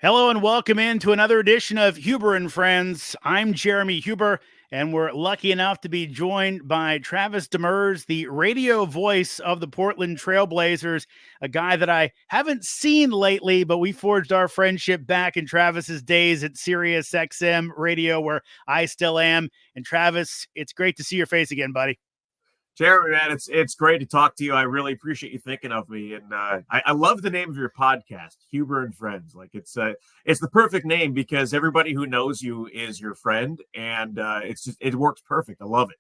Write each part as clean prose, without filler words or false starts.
Hello and welcome into another edition of Huber and Friends. I'm Jeremy Huber, and we're lucky enough to be joined by Travis Demers, the radio voice of the Portland Trailblazers, a guy that I haven't seen lately, but we forged our friendship back in Travis's days at Sirius XM radio, where I still am. And Travis, it's great to see your face again, buddy. Jeremy, man, it's great to talk to you. I really appreciate you thinking of me, and I love the name of your podcast, Huber and Friends. Like it's the perfect name because everybody who knows you is your friend, and it works perfect. I love it.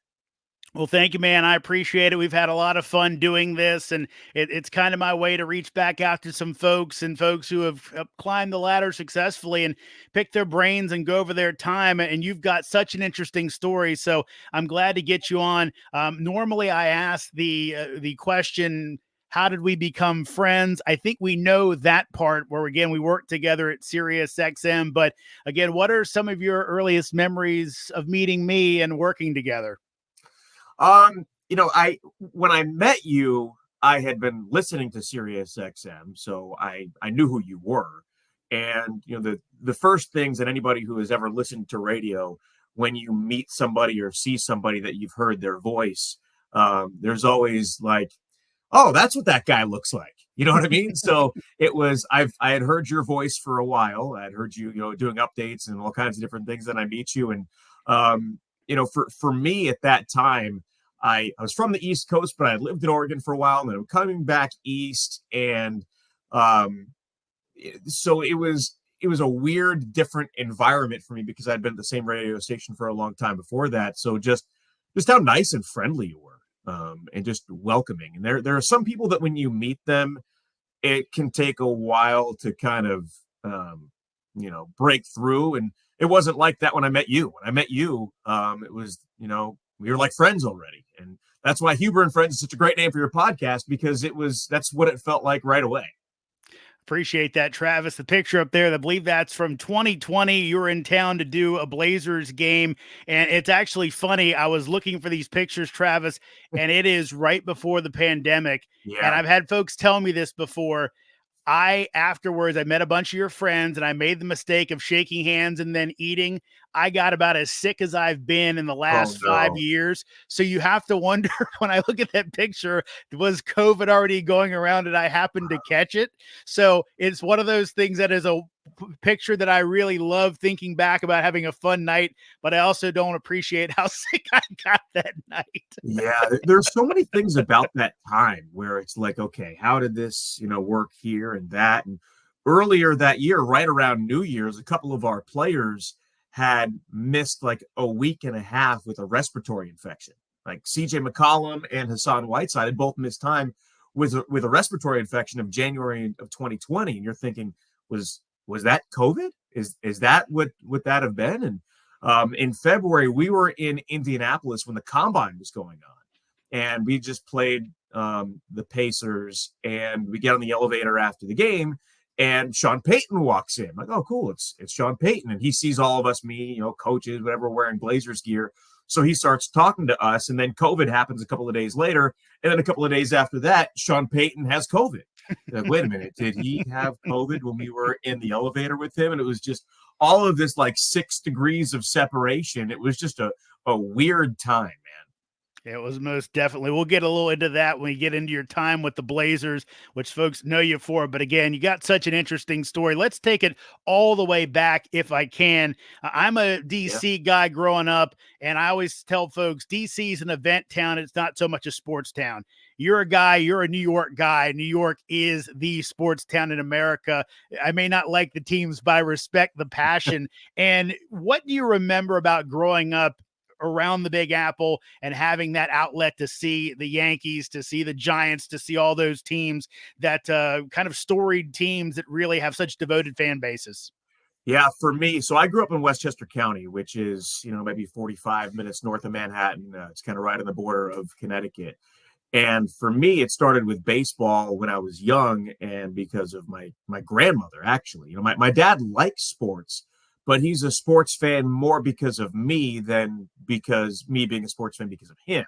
Well, thank you, man. I appreciate it. We've had a lot of fun doing this, and it's kind of my way to reach back out to some folks and folks who have climbed the ladder successfully and pick their brains and go over their time. And you've got such an interesting story, so I'm glad to get you on. Normally, I ask the question, how did we become friends? I think we know that part where, again, we worked together at Sirius XM. But again, what are some of your earliest memories of meeting me and working together? When I met you, I had been listening to Sirius XM, so I knew who you were. And the first things that anybody who has ever listened to radio, when you meet somebody or see somebody that you've heard their voice, there's always like, oh, that's what that guy looks like. You know what I mean? So I had heard your voice for a while. I had heard you, doing updates and all kinds of different things. Then I meet you, and for me at that time, I was from the East Coast, but I lived in Oregon for a while, and then I'm coming back east, and so it was a weird, different environment for me because I'd been at the same radio station for a long time before that. So just how nice and friendly you were, and just welcoming. And there are some people that when you meet them, it can take a while to kind of break through. And it wasn't like that when I met you. When I met you, it was we were like friends already. And that's why Huber and Friends is such a great name for your podcast, because that's what it felt like right away. Appreciate that, Travis. The picture up there, I believe that's from 2020. You were in town to do a Blazers game. And it's actually funny. I was looking for these pictures, Travis, and it is right before the pandemic. Yeah. And I've had folks tell me this before. Afterwards, I met a bunch of your friends and I made the mistake of shaking hands and then eating. I got about as sick as I've been in the last 5 years. So you have to wonder, when I look at that picture, was COVID already going around and I happened to catch it? So it's one of those things that is a picture that I really love thinking back about having a fun night, but I also don't appreciate how sick I got that night. Yeah, there's so many things about that time where it's like, okay, how did this, work here and that? And earlier that year, right around New Year's, a couple of our players had missed like a week and a half with a respiratory infection. Like CJ McCollum and Hassan Whiteside had both missed time with a respiratory infection of January of 2020. And you're thinking, was that COVID? Is that what that have been? And in February, we were in Indianapolis when the combine was going on, and we just played the Pacers, and we get on the elevator after the game, and Sean Payton walks in. I'm like, oh, cool, it's Sean Payton, and he sees all of us, me, coaches, whatever, wearing Blazers gear. So he starts talking to us, and then COVID happens a couple of days later, and then a couple of days after that, Sean Payton has COVID. Like, wait a minute, did he have COVID when we were in the elevator with him? And it was just all of this like 6 degrees of separation. It was just a weird time, man. It was most definitely. We'll get a little into that when we get into your time with the Blazers, which folks know you for. But again, you got such an interesting story. Let's take it all the way back if I can. I'm a DC guy growing up, and I always tell folks DC is an event town. It's not so much a sports town. You're a guy, you're a New York guy. New York is the sports town in America. I may not like the teams, but I respect the passion. And what do you remember about growing up around the Big Apple and having that outlet to see the Yankees, to see the Giants, to see all those teams that kind of storied teams that really have such devoted fan bases? Yeah, for me, so I grew up in Westchester County, which is, maybe 45 minutes north of Manhattan. It's kind of right on the border of Connecticut. And for me, it started with baseball when I was young, and because of my grandmother, actually. My dad likes sports, but he's a sports fan more because of me than because me being a sports fan because of him.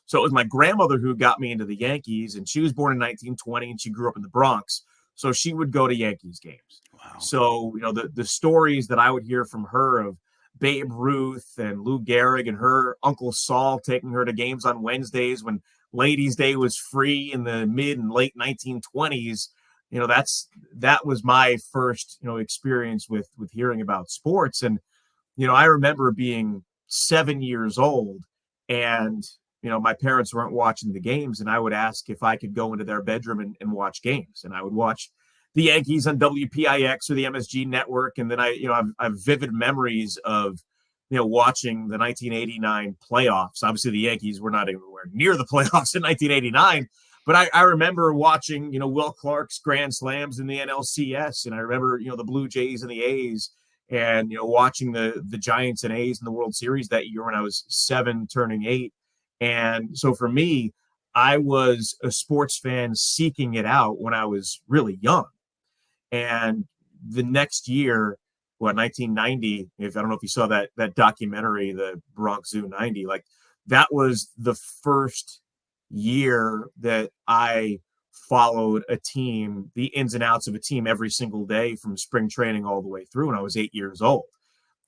So it was my grandmother who got me into the Yankees, and she was born in 1920, and she grew up in the Bronx. So she would go to Yankees games. Wow. So, the stories that I would hear from her of Babe Ruth and Lou Gehrig and her Uncle Saul taking her to games on Wednesdays when Ladies' Day was free in the mid and late 1920s. That was my first, experience with hearing about sports. And, I remember being 7 years old and, my parents weren't watching the games, and I would ask if I could go into their bedroom and watch games. And I would watch the Yankees on WPIX or the MSG network. And then I've vivid memories of, watching the 1989 playoffs. Obviously the Yankees were not anywhere near the playoffs in 1989, but I remember watching, Will Clark's grand slams in the NLCS. And I remember, the Blue Jays and the A's, and, watching the Giants and A's in the World Series that year when I was 7 turning 8. And so for me, I was a sports fan seeking it out when I was really young. And the next year, 1990, I don't know if you saw that documentary, the Bronx Zoo 90, like that was the first year that I followed a team, the ins and outs of a team every single day from spring training all the way through when I was 8 years old.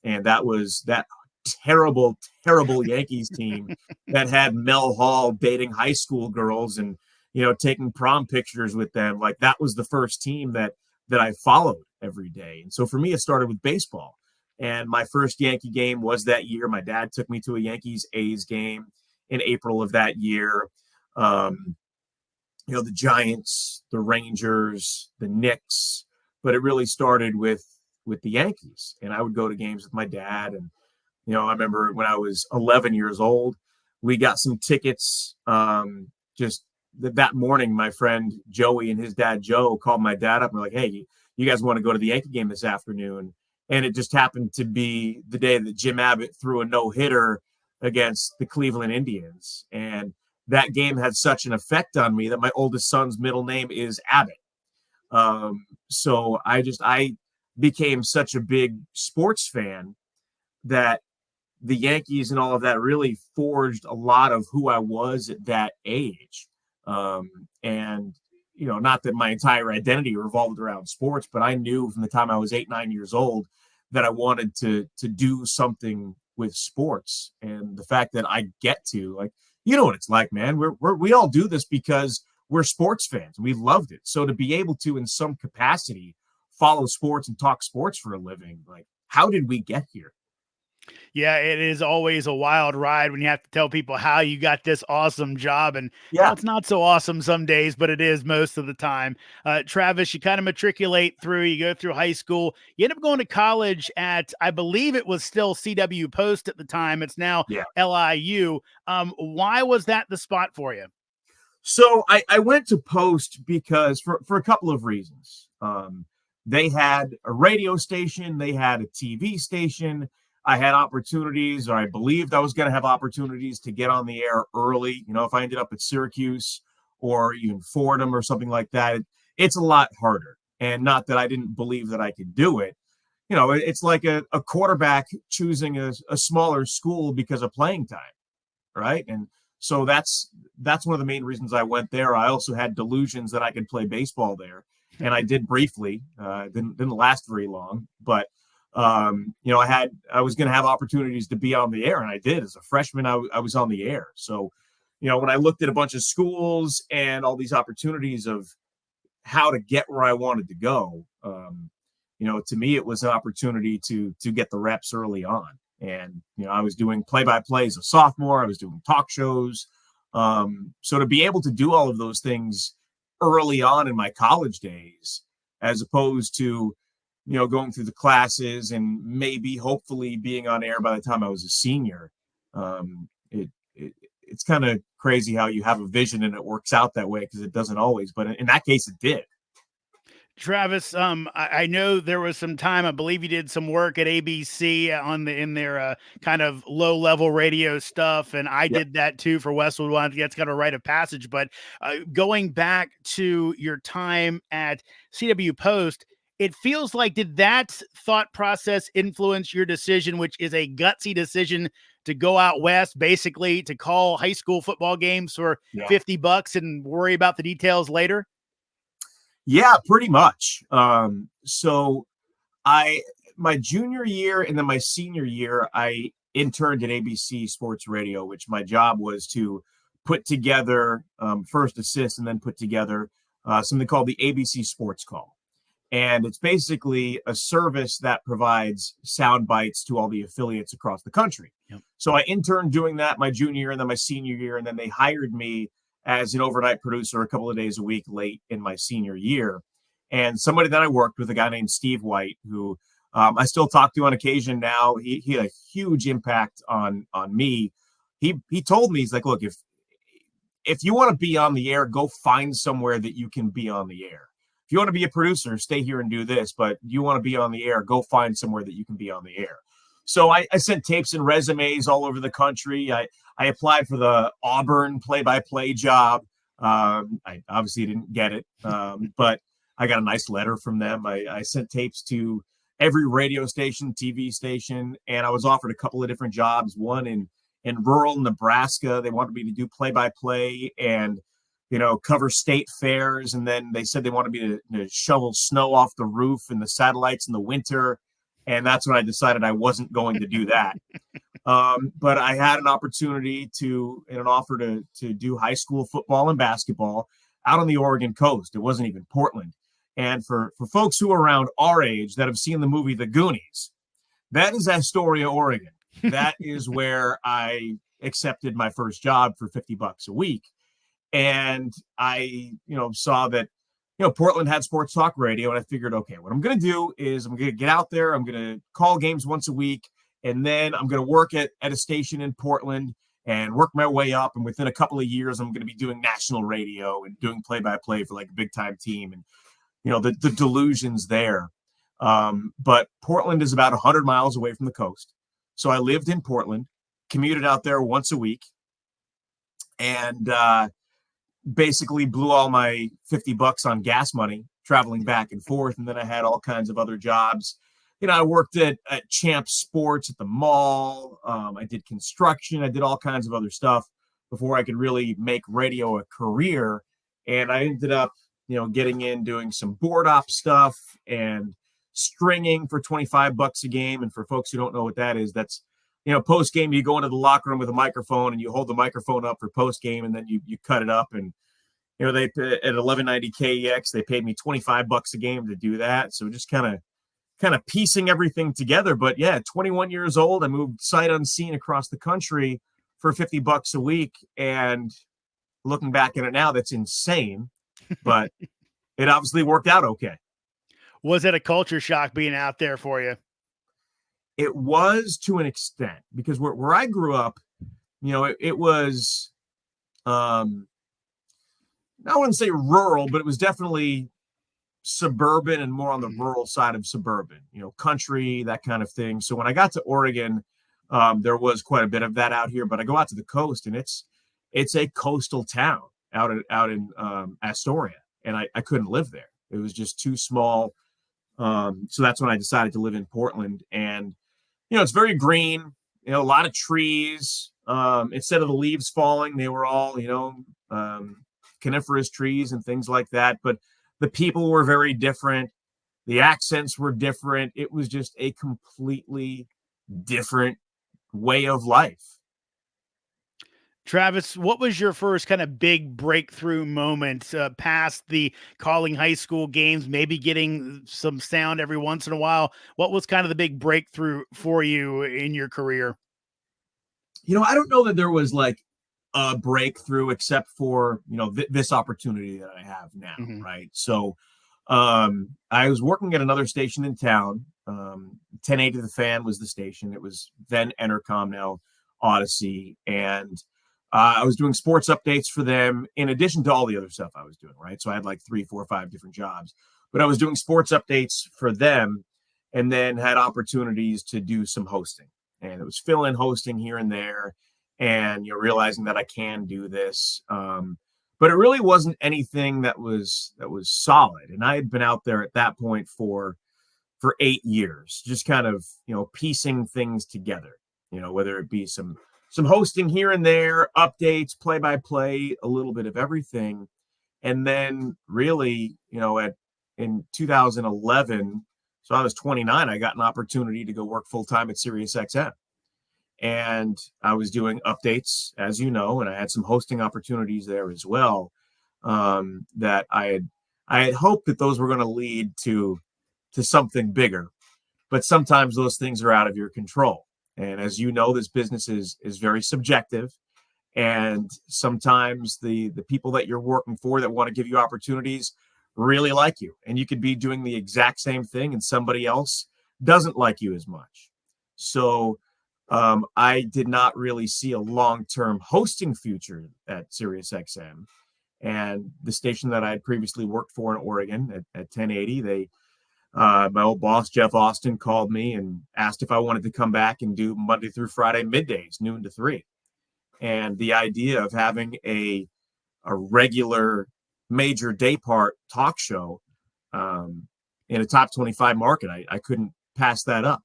And that was that terrible, terrible Yankees team that had Mel Hall dating high school girls and, taking prom pictures with them. Like that was the first team that I followed every day. And so for me, it started with baseball. And my first Yankee game was that year. My dad took me to a Yankees A's game in April of that year. The Giants, the Rangers, the Knicks, but it really started with the Yankees. And I would go to games with my dad. And, I remember when I was 11 years old, we got some tickets. Just that morning, my friend Joey and his dad Joe called my dad up and were like, hey, you guys want to go to the Yankee game this afternoon? And it just happened to be the day that Jim Abbott threw a no-hitter against the Cleveland Indians. And that game had such an effect on me that my oldest son's middle name is Abbott. So I became such a big sports fan that the Yankees and all of that really forged a lot of who I was at that age. And, not that my entire identity revolved around sports, but I knew from the time I was 8, 9 years old that I wanted to do something with sports. And the fact that I get to, like, what it's like, man, we all do this because we're sports fans and we loved it. So to be able to, in some capacity, follow sports and talk sports for a living, like, how did we get here? Yeah, it is always a wild ride when you have to tell people how you got this awesome job and how Yeah. it's not so awesome some days, but it is most of the time. Travis, you kind of matriculate through, you go through high school, you end up going to college at, I believe it was still CW Post at the time. It's now Yeah. LIU. Why was that the spot for you? So I went to Post because for a couple of reasons. They had a radio station, they had a TV station. I had opportunities, or I believed I was going to have opportunities to get on the air early. If I ended up at Syracuse or even Fordham or something like that, it's a lot harder. And not that I didn't believe that I could do it. It's like a quarterback choosing a smaller school because of playing time, right? And so that's one of the main reasons I went there. I also had delusions that I could play baseball there, and I did briefly. Didn't last very long, but I was going to have opportunities to be on the air, and I did. As a freshman, I was on the air. So, when I looked at a bunch of schools and all these opportunities of how to get where I wanted to go, to me, it was an opportunity to get the reps early on. And, I was doing play-by-play as a sophomore. I was doing talk shows. So to be able to do all of those things early on in my college days, as opposed to, going through the classes and maybe hopefully being on air by the time I was a senior, it's kind of crazy how you have a vision and it works out that way, because it doesn't always. But in that case, it did. Travis, I know there was some time, I believe you did some work at ABC in their kind of low level radio stuff. And I Yep. did that too for Westwood One. That's got a rite of passage, but going back to your time at CW Post, it feels like, did that thought process influence your decision, which is a gutsy decision to go out West, basically to call high school football games for Yeah. $50 and worry about the details later? Yeah, pretty much. So I my junior year and then my senior year, I interned at ABC Sports Radio, which my job was to put together, first assist and then put together something called the ABC Sports Call. And it's basically a service that provides sound bites to all the affiliates across the country. Yep. So I interned doing that my junior year and then my senior year, and then they hired me as an overnight producer a couple of days a week late in my senior year. And somebody that I worked with, a guy named Steve White, who I still talk to on occasion now. He had a huge impact on me. He told me, he's like, look, if you want to be on the air, go find somewhere that you can be on the air. If you want to be a producer, stay here and do this. But you want to be on the air, go find somewhere that you can be on the air. So I sent tapes and resumes all over the country. I applied for the Auburn play-by-play job. I obviously didn't get it, but I got a nice letter from them. I sent tapes to every radio station, TV station, and I was offered a couple of different jobs. One in rural Nebraska. They wanted me to do play-by-play and cover state fairs. And then they said they wanted me to shovel snow off the roof and the satellites in the winter. And that's when I decided I wasn't going to do that. But I had an opportunity and an offer to do high school football and basketball out on the Oregon coast. It wasn't even Portland. And for folks who are around our age that have seen the movie The Goonies, that is Astoria, Oregon. That is where I accepted my first job for $50 a week. And I, saw that, Portland had sports talk radio. And I figured, okay, what I'm going to do is I'm going to get out there. I'm going to call games once a week. And then I'm going to work at a station in Portland and work my way up. And within a couple of years, I'm going to be doing national radio and doing play-by-play for like a big time team. And, the delusions there. But Portland is about 100 miles away from the coast. So I lived in Portland, commuted out there once a week, and basically blew all my $50 on gas money traveling back and forth. And then I had all kinds of other jobs. I worked at Champ Sports at the mall. I did construction. I did all kinds of other stuff before I could really make radio a career. And I ended up, getting in doing some board op stuff and stringing for $25 a game. And for folks who don't know what that is, that's, post game, you go into the locker room with a microphone and you hold the microphone up for post game, and then you cut it up. And, they at 1190 KEX, they paid me $25 a game to do that. So just kind of piecing everything together. But yeah, 21 years old, I moved sight unseen across the country for $50 a week. And looking back at it now, that's insane, but it obviously worked out okay. Was it a culture shock being out there for you? It was, to an extent, because where I grew up, it was, I wouldn't say rural, but it was definitely suburban and more on the rural side of suburban, country, that kind of thing. So when I got to Oregon, there was quite a bit of that out here, but I go out to the coast and it's a coastal town out in Astoria, and I couldn't live there. It was just too small. So that's when I decided to live in Portland. And, it's very green, a lot of trees. Instead of the leaves falling, they were all, coniferous trees and things like that. But the people were very different. The accents were different. It was just a completely different way of life. Travis, what was your first kind of big breakthrough moment past the calling high school games, maybe getting some sound every once in a while? What was kind of the big breakthrough for you in your career? I don't know that there was like a breakthrough except for, this opportunity that I have now. Mm-hmm. Right. So I was working at another station in town. 1080 The Fan was the station. It was then Entercom, now Odyssey. And I was doing sports updates for them in addition to all the other stuff I was doing, right? So I had like 3, 4, 5 different jobs, but I was doing sports updates for them and then had opportunities to do some hosting. And it was fill-in hosting here and there, and realizing that I can do this. But it really wasn't anything that was solid. And I had been out there at that point for 8 years, just kind of, piecing things together, whether it be some hosting here and there, updates, play-by-play, a little bit of everything. And then really, in 2011, so I was 29, I got an opportunity to go work full time at SiriusXM. And I was doing updates, as you know, and I had some hosting opportunities there as well. That I had hoped that those were going to lead to something bigger, but sometimes those things are out of your control. And as you know, this business is very subjective, and sometimes the people that you're working for that want to give you opportunities really like you, and you could be doing the exact same thing and somebody else doesn't like you as much. So I did not really see a long-term hosting future at SiriusXM. And the station that I had previously worked for in Oregon at 1080, my old boss Jeff Austin called me and asked if I wanted to come back and do Monday through Friday middays, noon to 3. And the idea of having a regular major day part talk show in a top 25 market, I couldn't pass that up.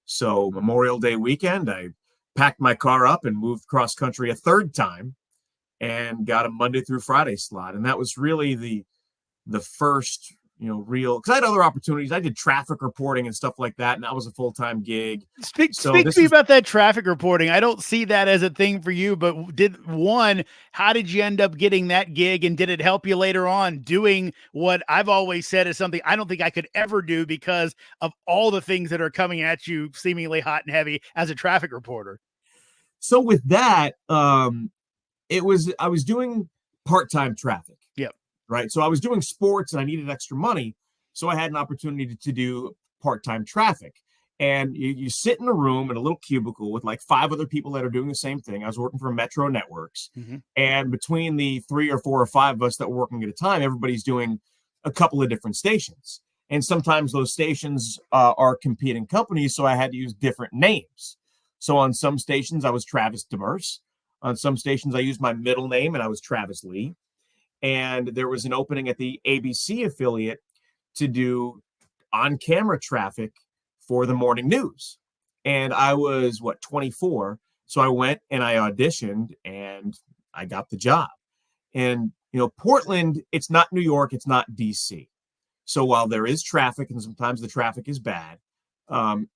So Memorial Day weekend, I packed my car up and moved cross country a third time and got a Monday through Friday slot. And that was really the first, real, because I had other opportunities. I did traffic reporting and stuff like that, and that was a full-time gig. Speak So to me about that traffic reporting. I don't see that as a thing for you, but how did you end up getting that gig, and did it help you later on doing what I've always said is something I don't think I could ever do because of all the things that are coming at you seemingly hot and heavy as a traffic reporter? so with that, I was doing part-time traffic. Yep. Right. So I was doing sports and I needed extra money. So I had an opportunity to do part-time traffic. And you sit in a room in a little cubicle with like 5 other people that are doing the same thing. I was working for Metro Networks. Mm-hmm. And between the 3 or 4 or 5 of us that were working at a time, everybody's doing a couple of different stations. And sometimes those stations are competing companies. So I had to use different names. So on some stations, I was Travis Demers. On some stations, I used my middle name and I was Travis Lee. And there was an opening at the ABC affiliate to do on-camera traffic for the morning news. And I was 24. So I went and I auditioned and I got the job. And Portland, it's not New York, it's not DC. So while there is traffic and sometimes the traffic is bad,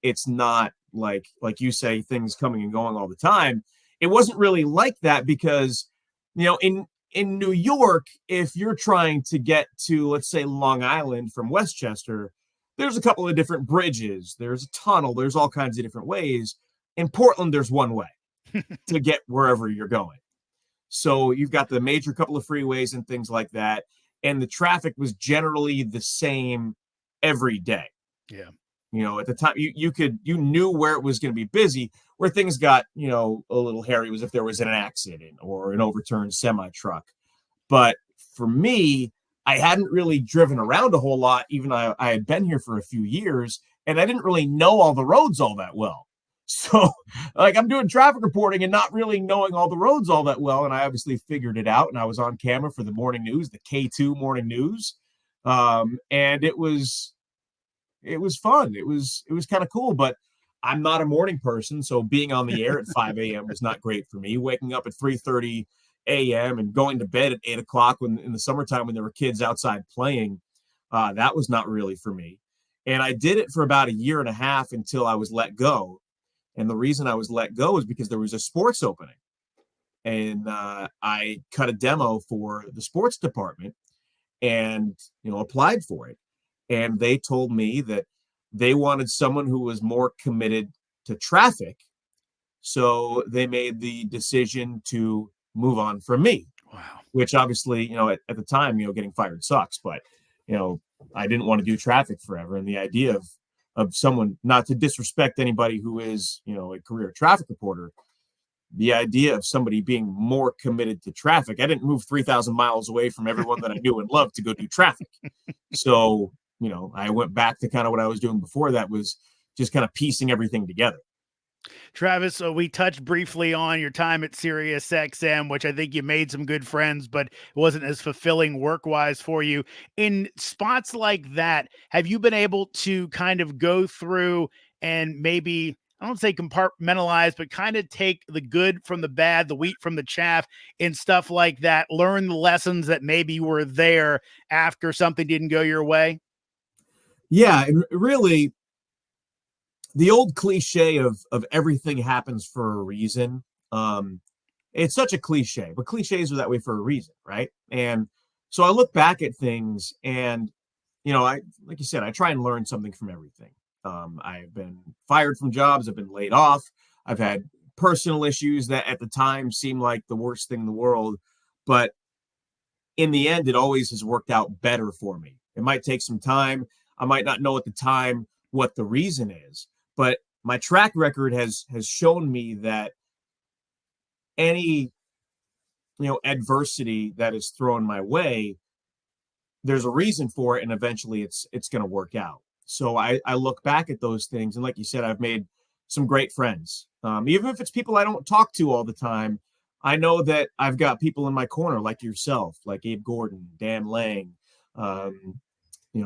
it's not like you say, things coming and going all the time. It wasn't really like that because in New York, if you're trying to get to, let's say, Long Island from Westchester, there's a couple of different bridges. There's a tunnel. There's all kinds of different ways. In Portland, there's one way to get wherever you're going. So you've got the major couple of freeways and things like that. And the traffic was generally the same every day. Yeah. At the time, you knew where it was going to be busy. Where things got, a little hairy was if there was an accident or an overturned semi truck. But for me, I hadn't really driven around a whole lot. Even I had been here for a few years, and I didn't really know all the roads all that well. So, I'm doing traffic reporting and not really knowing all the roads all that well. And I obviously figured it out. And I was on camera for the morning news, the K2 morning news, and it was fun. It was kind of cool, but I'm not a morning person, so being on the air at 5 a.m. was not great for me. Waking up at 3:30 a.m. and going to bed at 8 o'clock in the summertime when there were kids outside playing, that was not really for me. And I did it for about a year and a half until I was let go. And the reason I was let go is because there was a sports opening. And I cut a demo for the sports department and applied for it. And they told me that they wanted someone who was more committed to traffic. So they made the decision to move on from me. Wow. Which obviously, at the time, getting fired sucks. But, I didn't want to do traffic forever. And the idea of someone, not to disrespect anybody who is, a career traffic reporter, the idea of somebody being more committed to traffic. I didn't move 3,000 miles away from everyone that I knew and loved to go do traffic. So, I went back to kind of what I was doing before that, was just kind of piecing everything together. Travis, so we touched briefly on your time at SiriusXM, which I think you made some good friends, but it wasn't as fulfilling work-wise for you. In spots like that, have you been able to kind of go through and maybe, I don't say compartmentalize, but kind of take the good from the bad, the wheat from the chaff, and stuff like that. Learn the lessons that maybe were there after something didn't go your way. Yeah, and really, the old cliche of everything happens for a reason. Um, it's such a cliche, but cliches are that way for a reason, right? And so I look back at things, and I like you said, I try and learn something from everything. I've been fired from jobs, I've been laid off, I've had personal issues that at the time seemed like the worst thing in the world, but in the end, it always has worked out better for me. It might take some time. I might not know at the time what the reason is, but my track record has shown me that any adversity that is thrown my way, there's a reason for it, and eventually it's going to work out. So I look back at those things, and like you said, I've made some great friends. Even if it's people I don't talk to all the time, I know that I've got people in my corner like yourself, like Abe Gordon, Dan Lang, um,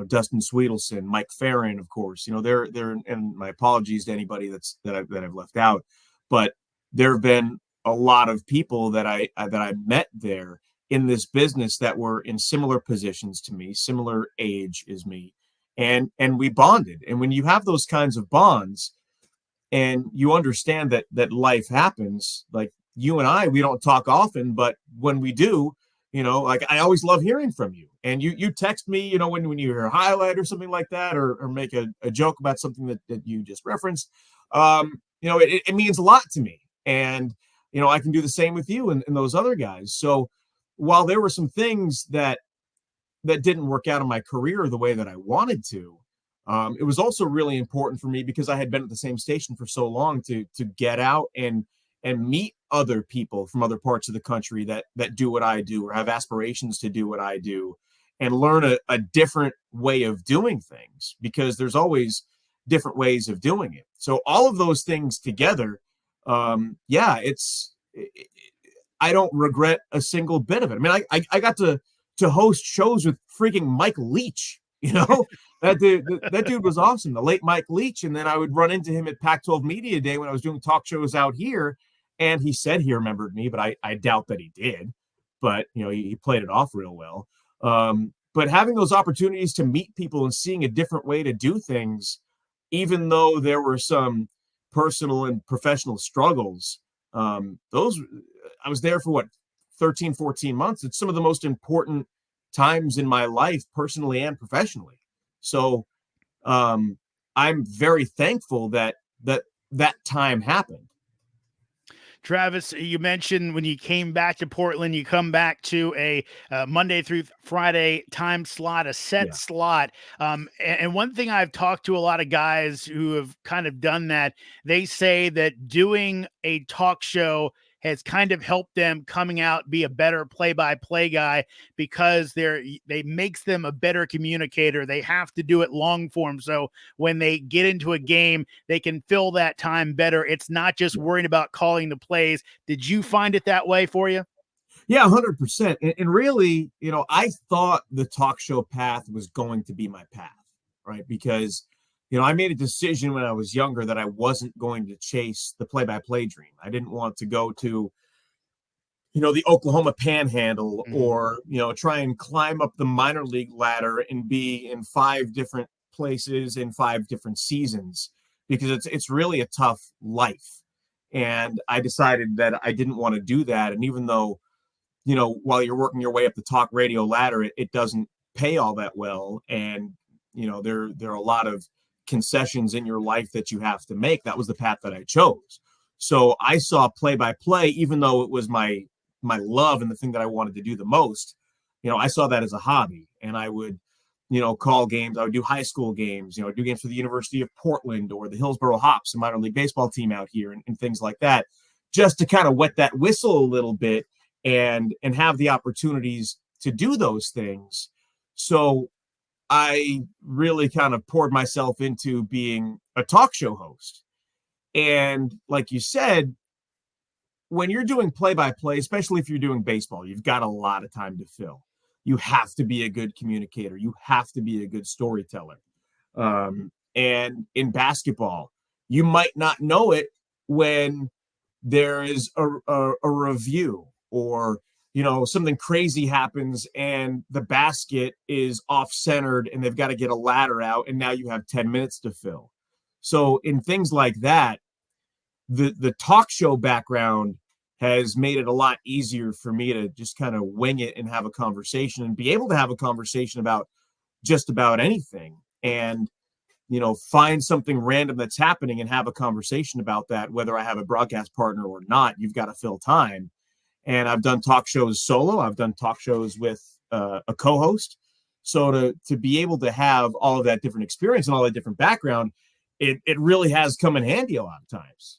Dustin Sweetelson, Mike Farron, of course. They're and my apologies to anybody that I've left out, but there have been a lot of people that I met there in this business that were in similar positions to me, similar age as me, and we bonded. And when you have those kinds of bonds, and you understand that life happens, like you and I, we don't talk often, but when we do, like I always love hearing from you. And you text me, when you hear a highlight or something like that, or make a joke about something that you just referenced. It means a lot to me. And I can do the same with you and those other guys. So while there were some things that didn't work out in my career the way that I wanted to, it was also really important for me because I had been at the same station for so long to get out and meet other people from other parts of the country that do what I do or have aspirations to do what I do, and learn a different way of doing things, because there's always different ways of doing it. So all of those things together, yeah, I don't regret a single bit of it. I mean, I got to host shows with freaking Mike Leach. That dude was awesome, the late Mike Leach. And then I would run into him at Pac-12 Media Day when I was doing talk shows out here, and he said he remembered me, but I doubt that he did. But he played it off real well. But having those opportunities to meet people and seeing a different way to do things, even though there were some personal and professional struggles, those I was there for 13, 14 months. It's some of the most important times in my life, personally and professionally. So I'm very thankful that time happened. Travis, you mentioned when you came back to Portland, you come back to a Monday through Friday time slot, a set Yeah. slot. And one thing I've talked to a lot of guys who have kind of done that, they say that doing a talk show has kind of helped them coming out be a better play-by-play guy, because they makes them a better communicator. They have to do it long form, so when they get into a game, they can fill that time better. It's not just worrying about calling the plays. Did you find it that way for you? Yeah, 100%. And really, I thought the talk show path was going to be my path, right? Because, I made a decision when I was younger that I wasn't going to chase the play-by-play dream. I didn't want to go to, the Oklahoma Panhandle, Mhm. or, try and climb up the minor league ladder and be in 5 different places in 5 different seasons, because it's really a tough life. And I decided that I didn't want to do that. And even though, while you're working your way up the talk radio ladder, it doesn't pay all that well. And, there are a lot of concessions in your life that you have to make. That was the path that I chose. So I saw play by play, even though it was my love and the thing that I wanted to do the most, I saw that as a hobby. And I would, call games. I would do high school games, do games for the University of Portland or the Hillsboro Hops, a minor league baseball team out here, and things like that, just to kind of wet that whistle a little bit and have the opportunities to do those things. So I really kind of poured myself into being a talk show host. And like you said, when you're doing play by play, especially if you're doing baseball, you've got a lot of time to fill. You have to be a good communicator, you have to be a good storyteller. And in basketball, you might not know it when there is a review, or something crazy happens and the basket is off centered and they've got to get a ladder out, and now you have 10 minutes to fill. So in things like that, the talk show background has made it a lot easier for me to just kind of wing it and have a conversation and be able to have a conversation about just about anything, and find something random that's happening and have a conversation about that, whether I have a broadcast partner or not. You've got to fill time. And I've done talk shows solo. I've done talk shows with a co-host. So to be able to have all of that different experience and all that different background, it really has come in handy a lot of times.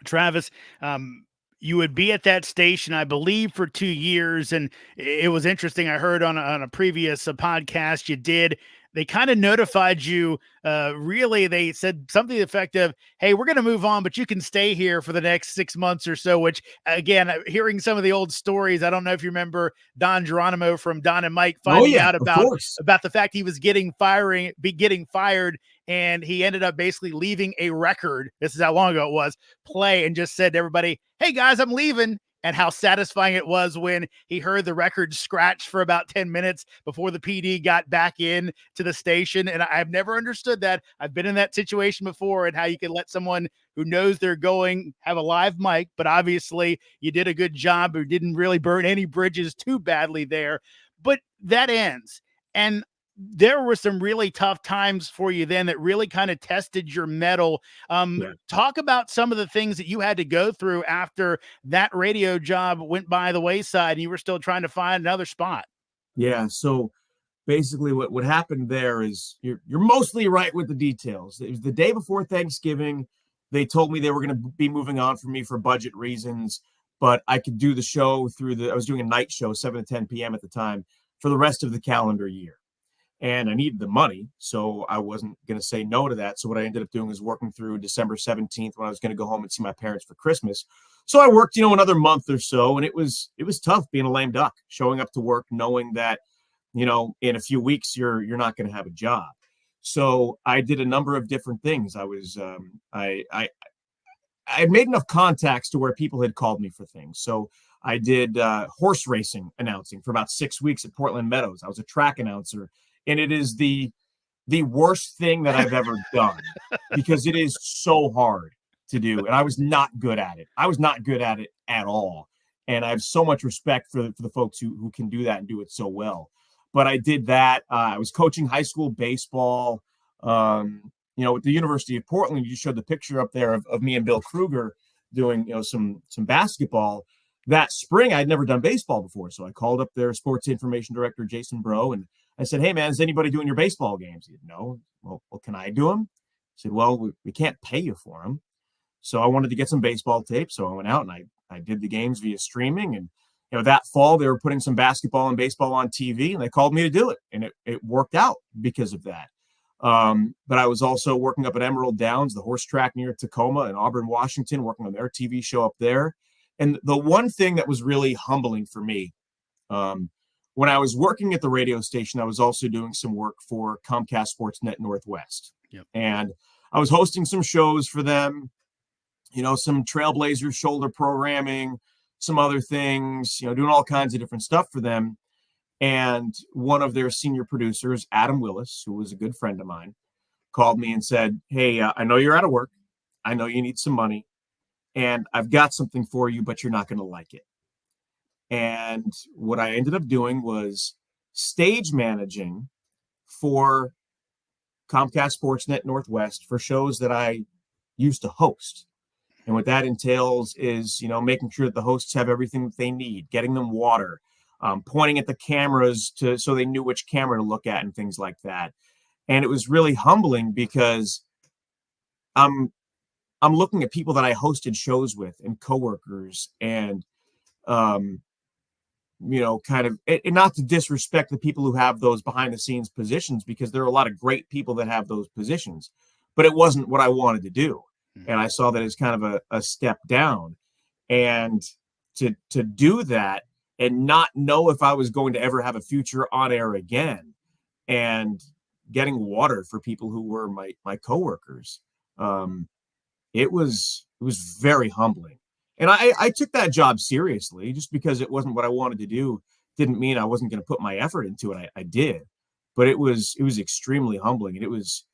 Travis, you would be at that station, I believe, for 2 years. And it was interesting. I heard on a previous podcast you did, they kind of notified you. Really, they said something to the effect of, hey, we're going to move on, but you can stay here for the next 6 months or so, which, again, hearing some of the old stories, I don't know if you remember Don Geronimo from Don and Mike finding out about the fact he was getting fired, and he ended up basically leaving a record. This is how long ago it was, play, and just said to everybody, hey guys, I'm leaving. And how satisfying it was when he heard the record scratch for about 10 minutes before the PD got back in to the station. And I've never understood that. I've been in that situation before, and how you can let someone who knows they're going have a live mic, but obviously you did a good job or didn't really burn any bridges too badly there. But that ends. And there were some really tough times for you then that really kind of tested your mettle. Talk about some of the things that you had to go through after that radio job went by the wayside and you were still trying to find another spot. Yeah. So basically what happened there is you're mostly right with the details. It was the day before Thanksgiving. They told me they were going to be moving on from me for budget reasons, but I could do the show I was doing a night show, 7 to 10 p.m. at the time, for the rest of the calendar year. And I needed the money, so I wasn't going to say no to that. So what I ended up doing was working through December 17th when I was going to go home and see my parents for Christmas. So I worked, another month or so, and it was tough being a lame duck, showing up to work knowing that, in a few weeks you're not going to have a job. So I did a number of different things. I was I had made enough contacts to where people had called me for things. So I did horse racing announcing for about 6 weeks at Portland Meadows. I was a track announcer. And it is the worst thing that I've ever done, because it is so hard to do. And I was not good at it. I was not good at it at all. And I have so much respect for the folks who can do that and do it so well. But I did that. I was coaching high school baseball. At the University of Portland, you showed the picture up there of me and Bill Kruger doing, some basketball. That spring, I'd never done baseball before. So I called up their sports information director, Jason Bro, and I said, hey, man, is anybody doing your baseball games? He said, no. Well, can I do them? I said, well, we can't pay you for them. So I wanted to get some baseball tape. So I went out and I did the games via streaming. And, that fall, they were putting some basketball and baseball on TV, and they called me to do it. And it worked out because of that. But I was also working up at Emerald Downs, the horse track near Tacoma, in Auburn, Washington, working on their TV show up there. And the one thing that was really humbling for me, when I was working at the radio station, I was also doing some work for Comcast Sportsnet Northwest. Yep. And I was hosting some shows for them, some Trailblazers shoulder programming, some other things, doing all kinds of different stuff for them. And one of their senior producers, Adam Willis, who was a good friend of mine, called me and said, hey, I know you're out of work. I know you need some money. And I've got something for you, but you're not going to like it. And what I ended up doing was stage managing for Comcast Sportsnet Northwest for shows that I used to host. And what that entails is, making sure that the hosts have everything that they need, getting them water, pointing at the cameras so they knew which camera to look at and things like that. And it was really humbling because I'm looking at people that I hosted shows with and coworkers and, kind of, and not to disrespect the people who have those behind the scenes positions, because there are a lot of great people that have those positions, but it wasn't what I wanted to do. And I saw that as kind of a step down, and to do that and not know if I was going to ever have a future on air again, and getting water for people who were my coworkers. Um, it was very humbling, and I took that job seriously. Just because it wasn't what I wanted to do didn't mean I wasn't going to put my effort into it. I did, but it was extremely humbling, and it was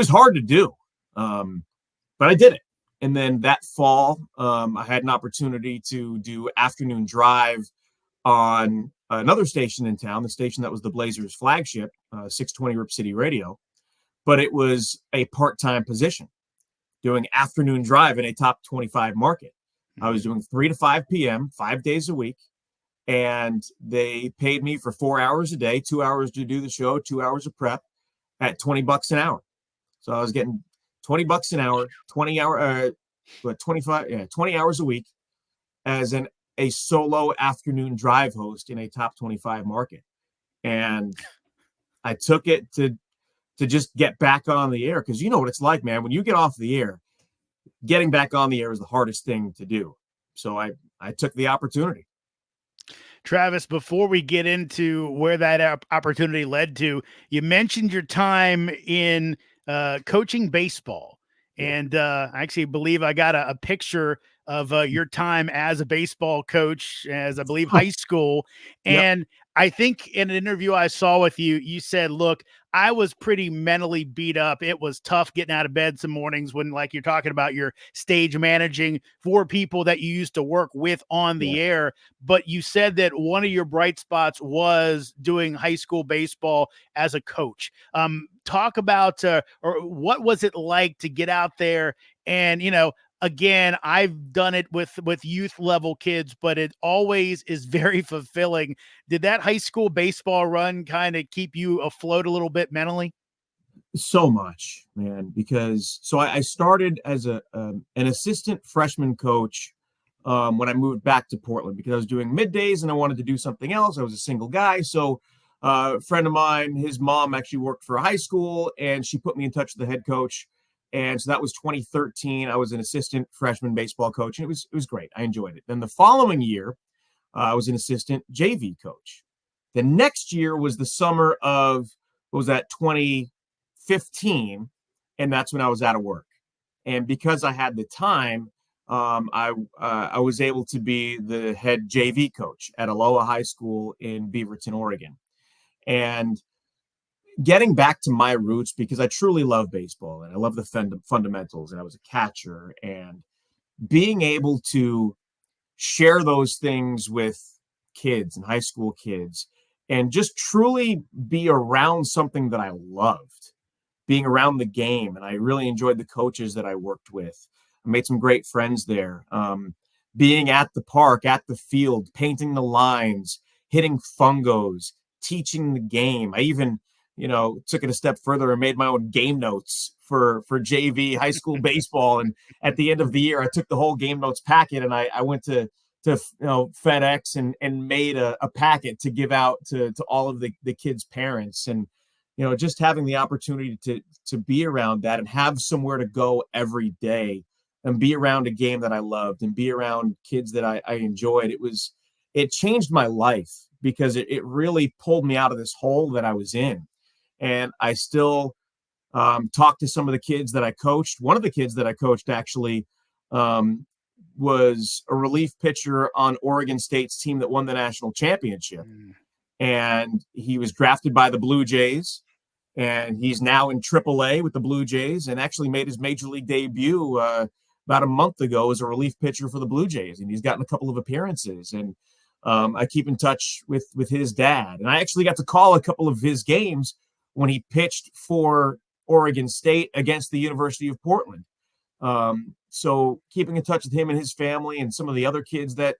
hard to do. Um, but I did it. And then that fall, I had an opportunity to do afternoon drive on another station in town, the station that was the Blazers flagship, 620 Rip City Radio. But it was a part-time position doing afternoon drive in a top 25 market. I was doing 3 to 5 p.m., 5 days a week. And they paid me for 4 hours a day, 2 hours to do the show, 2 hours of prep at $20 an hour. So I was getting $20 an hour, 20 hours a week as a solo afternoon drive host in a top 25 market. And I took it to just get back on the air, because you know what it's like, man. When you get off the air, getting back on the air is the hardest thing to do. So I took the opportunity. Travis, before we get into where that opportunity led to, you mentioned your time in coaching baseball. Yeah. And I actually believe I got a picture of your time as a baseball coach, as I believe high school. Yep. And I think in an interview I saw with you, you said, look, I was pretty mentally beat up. It was tough getting out of bed some mornings when, like, you're talking about your stage managing for people that you used to work with on Yeah. the air. But you said that one of your bright spots was doing high school baseball as a coach. Talk about, or what was it like to get out there and, again, I've done it with youth level kids, but it always is very fulfilling. Did that high school baseball run kind of keep you afloat a little bit mentally? So much, man, because I started as an assistant freshman coach when I moved back to Portland, because I was doing middays and I wanted to do something else. I was a single guy. So a friend of mine, his mom actually worked for a high school, and she put me in touch with the head coach. And so that was 2013. I was an assistant freshman baseball coach, and it was great. I enjoyed it. Then the following year, I was an assistant JV coach. The next year was the summer of, what was that, 2015, and that's when I was out of work. And because I had the time, I was able to be the head JV coach at Aloha High School in Beaverton, Oregon. And getting back to my roots, because I truly love baseball and I love the fundamentals, and I was a catcher, and being able to share those things with kids and high school kids, and just truly be around something that I loved, being around the game. And I really enjoyed the coaches that I worked with. I made some great friends there. Being at the park, at the field, painting the lines, hitting fungos, teaching the game. I even, took it a step further and made my own game notes for JV high school baseball. And at the end of the year, I took the whole game notes packet and I went to FedEx and made a packet to give out to all of the kids' parents. And just having the opportunity to be around that and have somewhere to go every day and be around a game that I loved and be around kids that I enjoyed. It changed my life, because it really pulled me out of this hole that I was in. And I still talk to some of the kids that I coached. One of the kids that I coached actually was a relief pitcher on Oregon State's team that won the national championship. And he was drafted by the Blue Jays, and he's now in AAA with the Blue Jays, and actually made his major league debut about a month ago as a relief pitcher for the Blue Jays. And he's gotten a couple of appearances, and I keep in touch with his dad. And I actually got to call a couple of his games when he pitched for Oregon State against the University of Portland. So keeping in touch with him and his family and some of the other kids that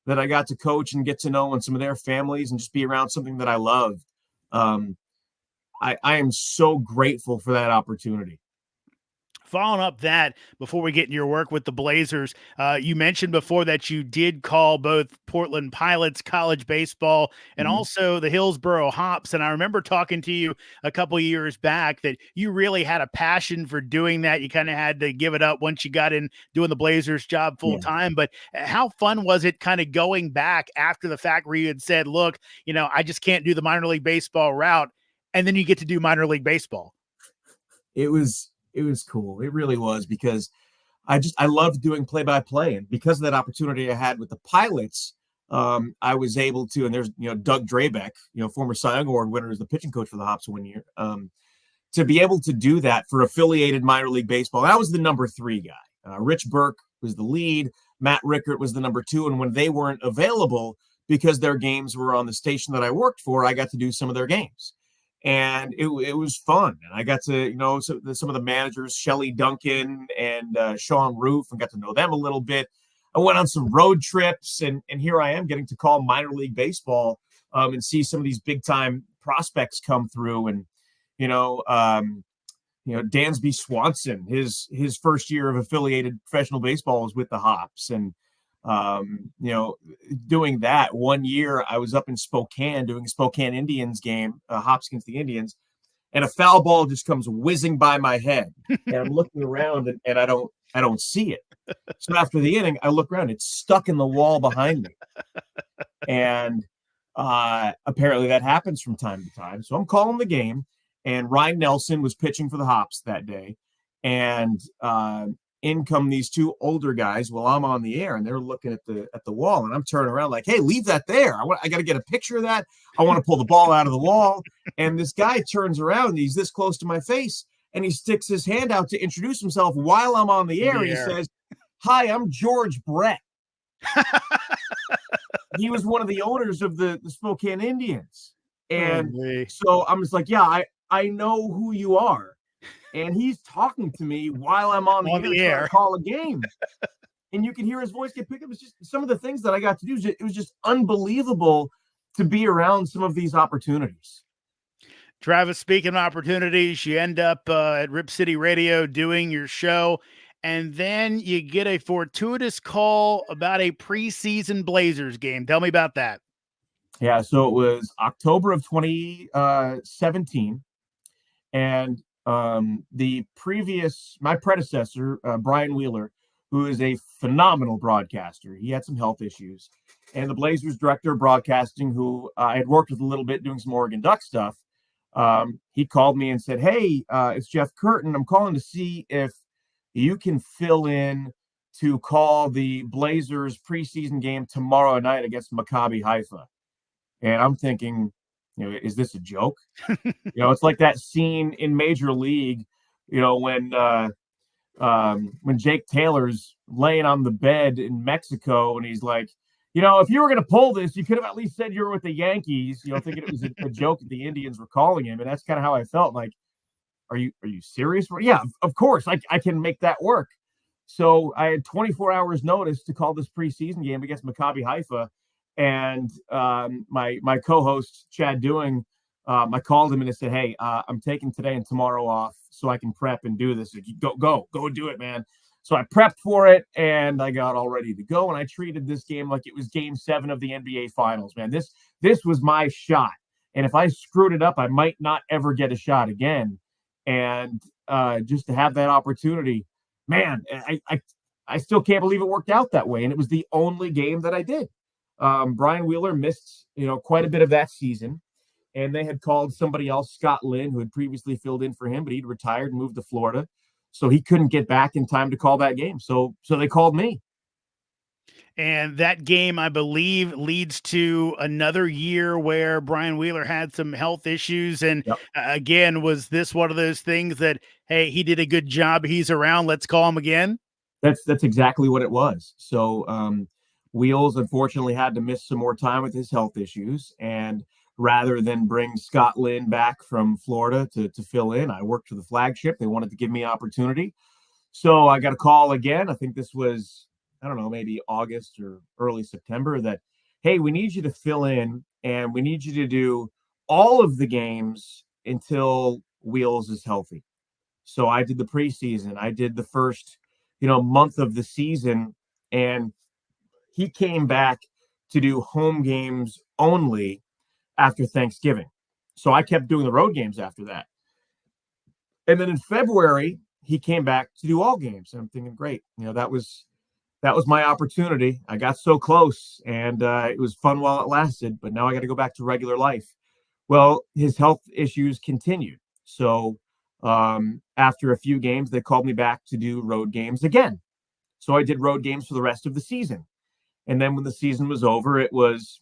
I got to coach and get to know, and some of their families, and just be around something that I loved. I am so grateful for that opportunity. Following up that, before we get into your work with the Blazers, you mentioned before that you did call both Portland Pilots college baseball and also the Hillsboro Hops. And I remember talking to you a couple of years back that you really had a passion for doing that. You kind of had to give it up once you got in doing the Blazers job full time. But how fun was it kind of going back after the fact, where you had said, look, I just can't do the minor league baseball route, and then you get to do minor league baseball? It was It was cool. It really was, because I loved doing play-by-play, and because of that opportunity I had with the Pilots, I was able to. And there's Doug Drabeck, former Cy Young Award winner, is the pitching coach for the Hops one year. To be able to do that for affiliated minor league baseball, I was the number 3 guy. Rich Burke was the lead. Matt Rickert was the number 2, and when they weren't available because their games were on the station that I worked for, I got to do some of their games. And it was fun. And I got to, some of the managers, Shelly Duncan and Sean Roof, and got to know them a little bit. I went on some road trips, and here I am getting to call minor league baseball, and see some of these big time prospects come through. And, Dansby Swanson, his first year of affiliated professional baseball was with the Hops. And, doing that one year, I was up in Spokane doing a Spokane Indians game, Hops against the Indians, and a foul ball just comes whizzing by my head, and I'm looking around, and I don't see it. So after the inning, I look around, it's stuck in the wall behind me, and apparently that happens from time to time. So I'm calling the game, and Ryan Nelson was pitching for the Hops that day, and in come these 2 older guys while I'm on the air, and they're looking at the wall, and I'm turning around like, hey, leave that there. I got to get a picture of that. I want to pull the ball out of the wall. And this guy turns around, and he's this close to my face, and he sticks his hand out to introduce himself while I'm on the air. He says, hi, I'm George Brett. He was one of the owners of the Spokane Indians. And so I'm just like, yeah, I know who you are. And he's talking to me while I'm on the air to call a game. And you can hear his voice get picked up. It's just some of the things that I got to do. It was just unbelievable to be around some of these opportunities. Travis, speaking of opportunities, you end up at Rip City Radio doing your show, and then you get a fortuitous call about a preseason Blazers game. Tell me about that. Yeah, so it was October of 2017, and my predecessor, Brian Wheeler, who is a phenomenal broadcaster, he had some health issues, and the Blazers director of broadcasting, who I had worked with a little bit doing some Oregon Duck stuff, he called me and said, hey, it's Jeff Curtin. I'm calling to see if you can fill in to call the Blazers preseason game tomorrow night against Maccabi Haifa. And I'm thinking, is this a joke? It's like that scene in Major League, when Jake Taylor's laying on the bed in Mexico, and he's like, if you were going to pull this, you could have at least said you were with the Yankees, thinking it was a joke that the Indians were calling him. And that's kind of how I felt. Like, are you serious? Yeah, of course I can make that work. So I had 24 hours notice to call this preseason game against Maccabi Haifa. And my co-host, Chad Doing, I called him and I said, hey, I'm taking today and tomorrow off so I can prep and do this. Go do it, man. So I prepped for it, and I got all ready to go. And I treated this game like it was game 7 of the NBA Finals, man. This was my shot. And if I screwed it up, I might not ever get a shot again. And just to have that opportunity, man, I still can't believe it worked out that way. And it was the only game that I did. Brian Wheeler missed, quite a bit of that season, and they had called somebody else, Scott Lynn, who had previously filled in for him, but he'd retired and moved to Florida, so he couldn't get back in time to call that game. So they called me. And that game, I believe, leads to another year where Brian Wheeler had some health issues. And again, was this one of those things that, hey, he did a good job, he's around, let's call him again? That's exactly what it was. So Wheels unfortunately had to miss some more time with his health issues, and rather than bring Scott Lynn back from Florida to fill in, I worked for the Flagship. They wanted to give me opportunity. So I got a call again. I think this was, I don't know, maybe August or early September, that, hey, we need you to fill in, and we need you to do all of the games until Wheels is healthy. So I did the preseason. I did the first, month of the season, and he came back to do home games only after Thanksgiving. So I kept doing the road games after that. And then in February, he came back to do all games. And I'm thinking, great, that was my opportunity. I got so close, and it was fun while it lasted, but now I got to go back to regular life. Well, his health issues continued. So After a few games, they called me back to do road games again. So I did road games for the rest of the season. And then when the season was over, it was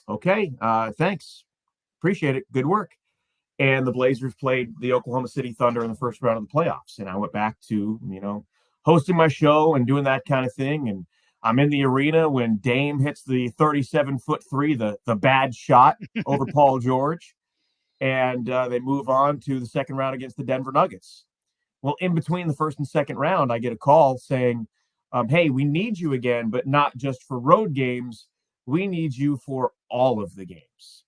okay. Thanks, appreciate it, good work. And the Blazers played the Oklahoma City Thunder in the first round of the playoffs. And I went back to, hosting my show and doing that kind of thing. And I'm in the arena when Dame hits the 37-foot three, the bad shot over Paul George. And they move on to the second round against the Denver Nuggets. Well, in between the first and second round, I get a call saying, hey, we need you again, but not just for road games. We need you for all of the games.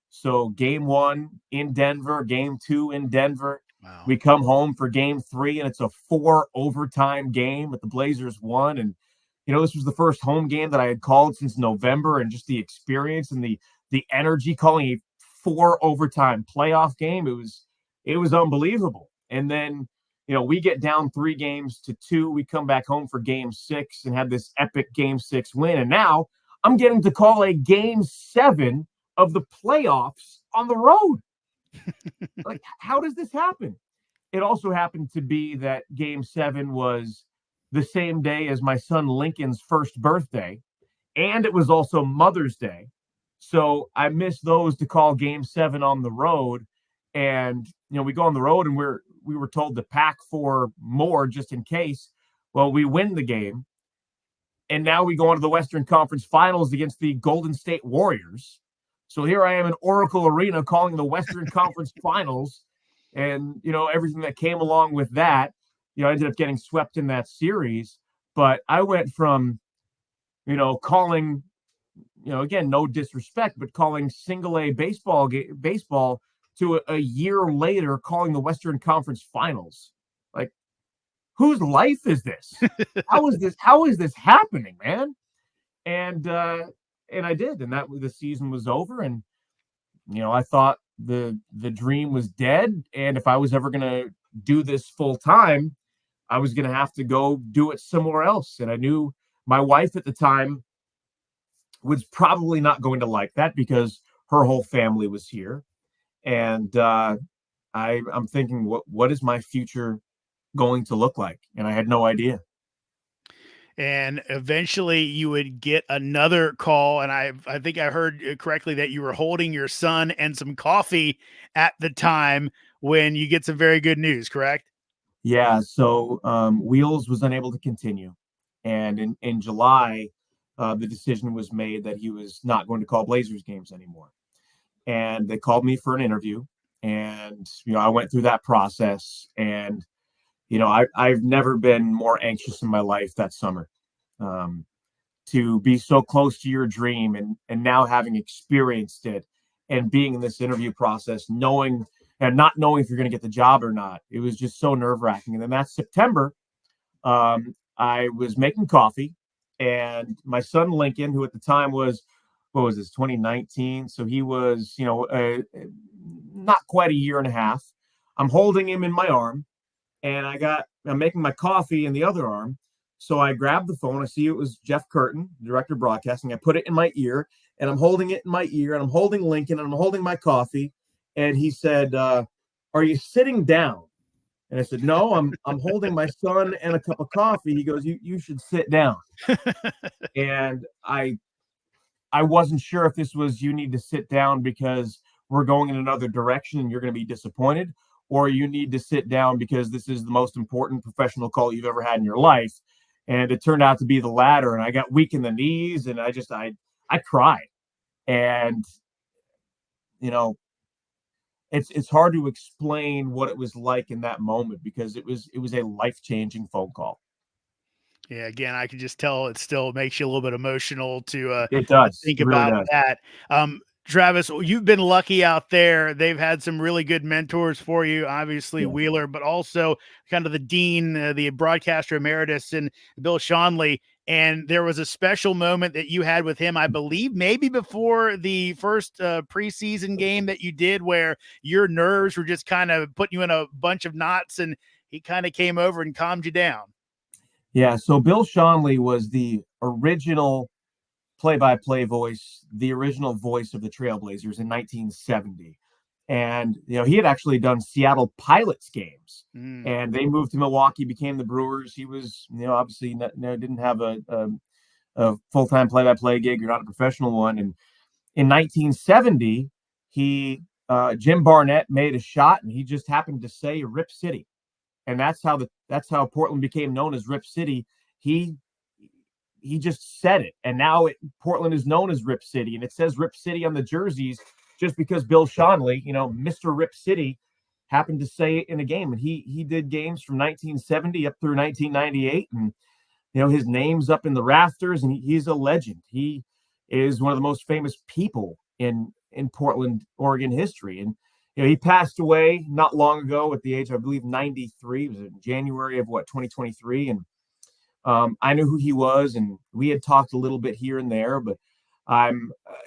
So game 1 in Denver, game 2 in Denver. Wow. We come home for game 3, and it's a 4 overtime game that the Blazers won. And, this was the first home game that I had called since November, and just the experience and the energy calling a 4 overtime playoff game. It was unbelievable. And then, we get down 3-2. We come back home for game 6 and have this epic game 6 win. And now I'm getting to call a game 7 of the playoffs on the road. Like, how does this happen? It also happened to be that game 7 was the same day as my son Lincoln's first birthday, and it was also Mother's Day. So I missed those to call game 7 on the road. And, we go on the road and we were told to pack for more just in case. Well, we win the game. And now we go on to the Western Conference Finals against the Golden State Warriors. So here I am in Oracle Arena calling the Western Conference Finals, and, everything that came along with that. I ended up getting swept in that series. But I went from, calling, again, no disrespect, but calling single A baseball to a year later calling the Western Conference Finals. Like, whose life is this? How is this happening, man? And I did, and the season was over, and I thought the dream was dead, and if I was ever going to do this full time, I was going to have to go do it somewhere else. And I knew my wife at the time was probably not going to like that because her whole family was here, and I'm thinking, what is my future going to look like? And I had no idea. And eventually you would get another call. And I think I heard correctly that you were holding your son and some coffee at the time when you get some very good news, correct? Yeah. So Wheels was unable to continue. And in July, the decision was made that he was not going to call Blazers games anymore. And they called me for an interview. And, I went through that process. And, I've never been more anxious in my life that summer, to be so close to your dream and now having experienced it and being in this interview process, knowing and not knowing if you're going to get the job or not. It was just so nerve wracking. And then that September, I was making coffee, and my son Lincoln, who at the time was, what was this, 2019? So he was, not quite a year and a half. I'm holding him in my arm, and I'm making my coffee in the other arm. So I grabbed the phone. I see it was Jeff Curtin, director of broadcasting. I put it in my ear, and I'm holding it in my ear, and I'm holding Lincoln, and I'm holding my coffee. And he said, are you sitting down? And I said, no, I'm holding my son and a cup of coffee. He goes, you should sit down. And I wasn't sure if this was, you need to sit down because we're going in another direction and you're going to be disappointed, or you need to sit down because this is the most important professional call you've ever had in your life. And it turned out to be the latter. And I got weak in the knees, and I cried. And, it's hard to explain what it was like in that moment, because it was a life-changing phone call. Yeah, again, I can just tell it still makes you a little bit emotional to It does. think It really about does. that. Travis, you've been lucky out there. They've had some really good mentors for you, obviously Yeah. Wheeler, but also kind of the dean, the broadcaster emeritus, and Bill Schonely. And there was a special moment that you had with him, I believe, maybe before the first preseason game that you did, where your nerves were just kind of putting you in a bunch of knots, and he kind of came over and calmed you down. Yeah. So Bill Schonely was the original play-by-play voice, the original voice of the Trailblazers in 1970. And he had actually done Seattle Pilots games, Mm. and they moved to Milwaukee, became the Brewers. He was obviously didn't have a full-time play-by-play gig. You're not a professional one. And in 1970, he Jim Barnett made a shot, and he just happened to say Rip City, and that's how Portland became known as Rip City. He just said it, and now Portland is known as Rip City, and it says Rip City on the jerseys just because Bill Schonely, Mr. Rip City, happened to say it in a game. And he did games from 1970 up through 1998, and his name's up in the rafters, and he's a legend. He is one of the most famous people in Portland, Oregon history. And he passed away not long ago at the age of, I believe, 93. It was in January of 2023. And I knew who he was, and we had talked a little bit here and there, but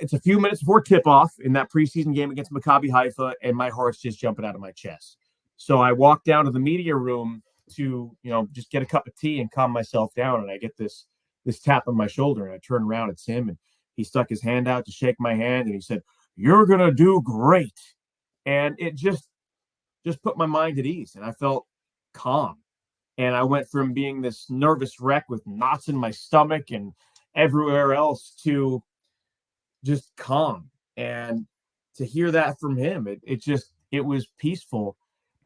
it's a few minutes before tip-off in that preseason game against Maccabi Haifa, and my heart's just jumping out of my chest. So I walked down to the media room to, just get a cup of tea and calm myself down, and I get this tap on my shoulder, and I turn around, it's him, and he stuck his hand out to shake my hand, and he said, "You're going to do great." And it just put my mind at ease, and I felt calm. And I went from being this nervous wreck with knots in my stomach and everywhere else to just calm. And to hear that from him, it was peaceful.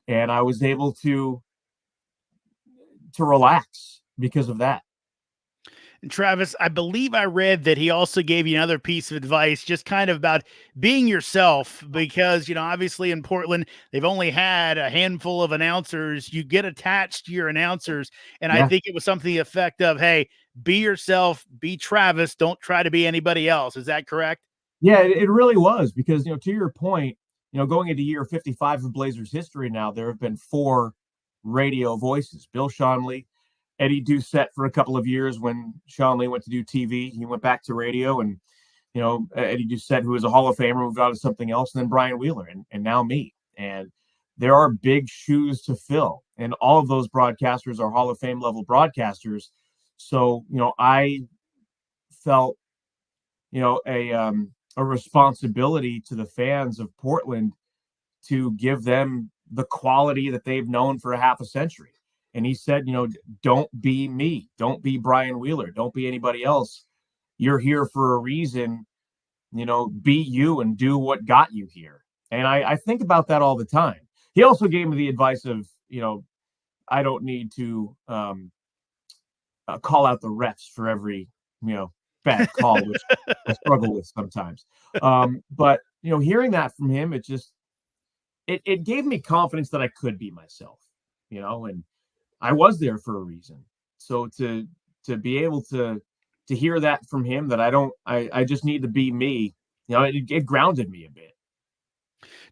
And I was able to relax because of that. And Travis, I believe I read that he also gave you another piece of advice, just kind of about being yourself, because, obviously in Portland, they've only had a handful of announcers. You get attached to your announcers. And I think it was something to the effect of, hey, be yourself, be Travis, don't try to be anybody else. Is that correct? Yeah, it really was, because, to your point, going into year 55 of Blazers history now, there have been 4 radio voices: Bill Schonely, Eddie Doucette for a couple of years when Schonely went to do TV. He went back to radio, and Eddie Doucette, who is a Hall of Famer, moved on to something else, and then Brian Wheeler, and now me. And there are big shoes to fill, and all of those broadcasters are Hall of Fame level broadcasters. So I felt a responsibility to the fans of Portland to give them the quality that they've known for a half a century. And he said, don't be me. Don't be Brian Wheeler. Don't be anybody else. You're here for a reason. Be you and do what got you here. And I think about that all the time. He also gave me the advice of, I don't need to call out the refs for every, bad call, which I struggle with sometimes. But, hearing that from him, it gave me confidence that I could be myself, and I was there for a reason. So to be able to hear that from him, that I just need to be me, it grounded me a bit.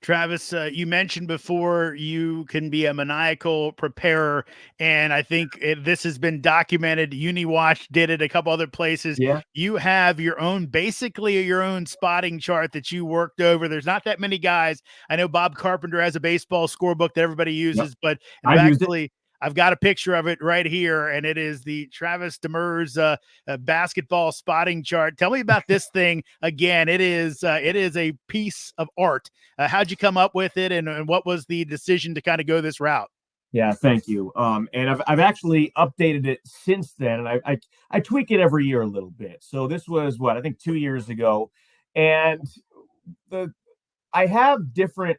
Travis, you mentioned before you can be a maniacal preparer, and I think this has been documented. UniWatch did it, a couple other places. Yeah. You have basically your own spotting chart that you worked over. There's not that many guys. I know Bob Carpenter has a baseball scorebook that everybody uses, but I've got a picture of it right here, and it is the Travis Demers basketball spotting chart. Tell me about this thing again. It is a piece of art. How'd you come up with it, and what was the decision to kind of go this route? Yeah, thank you. And I've actually updated it since then, and I tweak it every year a little bit. So this was I think 2 years ago, and I have different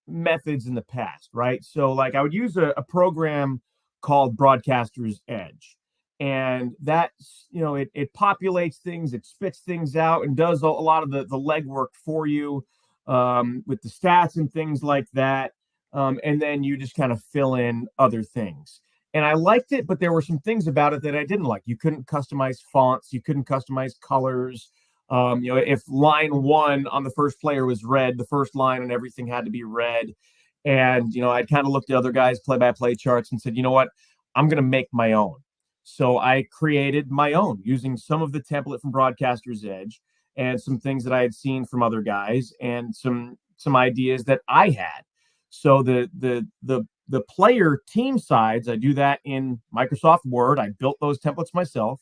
methods in the past, right? So like I would use a program called Broadcaster's Edge, and that's it populates things, it spits things out, and does a lot of the legwork for you with the stats and things like that. And then you just kind of fill in other things. And I liked it, but there were some things about it that I didn't like. You couldn't customize fonts, you couldn't customize colors. If line 1 on the first player was red, the first line and everything had to be red. And, I'd kind of looked at other guys' play-by-play charts and said, you know what, I'm going to make my own. So I created my own using some of the template from Broadcaster's Edge and some things that I had seen from other guys and some ideas that I had. So the player team sides, I do that in Microsoft Word. I built those templates myself.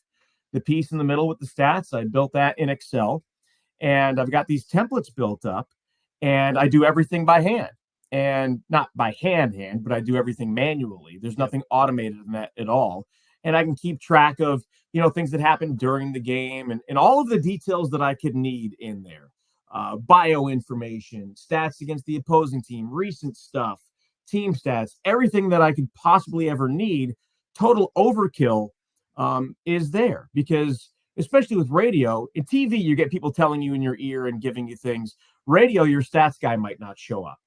The piece in the middle with the stats, I built that in Excel, and I've got these templates built up. and I do everything by hand. And not by hand, but I do everything manually. There's Yep. nothing automated in that at all. And I can keep track of, things that happen during the game, and all of the details that I could need in there. Bio information, stats against the opposing team, recent stuff, team stats, everything that I could possibly ever need. Total overkill is there, because especially with radio and TV, you get people telling you in your ear and giving you things. Radio, your stats guy might not show up.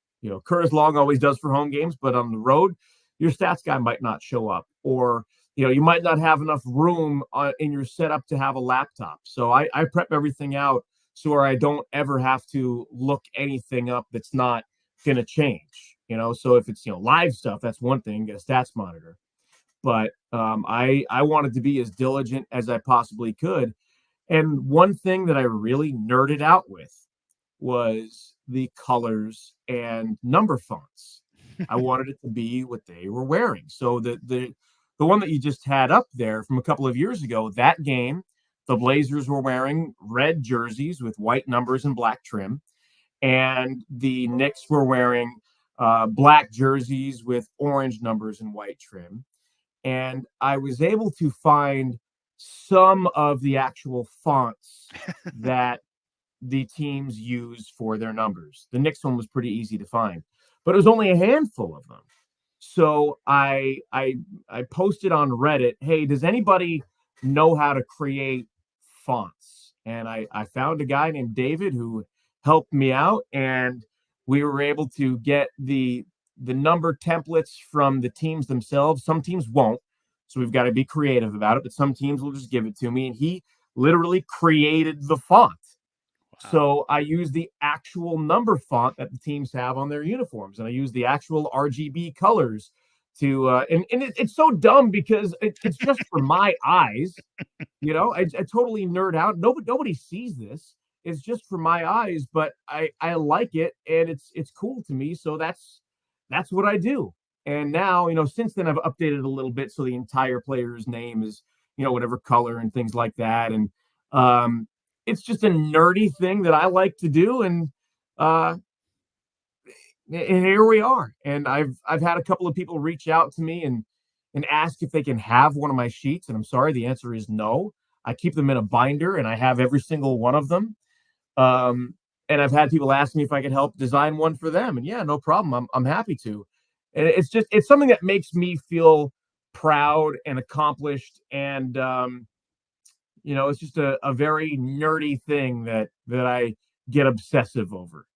Curtis Long always does for home games, but on the road, your stats guy might not show up, or you might not have enough room in your setup to have a laptop. So I prep everything out so I don't ever have to look anything up that's not going to change. So if it's live stuff, that's one thing, get a stats monitor. But I wanted to be as diligent as I possibly could. And one thing that I really nerded out with was the colors and number fonts. I wanted it to be what they were wearing. So the one that you just had up there from a couple of years ago, that game, the Blazers were wearing red jerseys with white numbers and black trim, and the Knicks were wearing black jerseys with orange numbers and white trim. And I was able to find some of the actual fonts that the teams use for their numbers. The Knicks one was pretty easy to find, but it was only a handful of them. So I posted on Reddit, hey, does anybody know how to create fonts? And I found a guy named David who helped me out, and we were able to get the number templates from the teams themselves. Some teams won't, so we've got to be creative about it, but some teams will just give it to me, and he literally created the font. Wow. So I use the actual number font that the teams have on their uniforms, and I use the actual RGB colors to it's so dumb because it's just for my eyes. I totally nerd out. Nobody sees this. It's just for my eyes, but I like it, and it's cool to me. So that's what I do. And now, since then I've updated a little bit so the entire player's name is, whatever color and things like that. And it's just a nerdy thing that I like to do. And here we are. And I've had a couple of people reach out to me and ask if they can have one of my sheets. And I'm sorry, the answer is no. I keep them in a binder, and I have every single one of them. And I've had people ask me if I could help design one for them. And yeah, no problem. I'm happy to. And it's something that makes me feel proud and accomplished. And, it's just a very nerdy thing that I get obsessive over.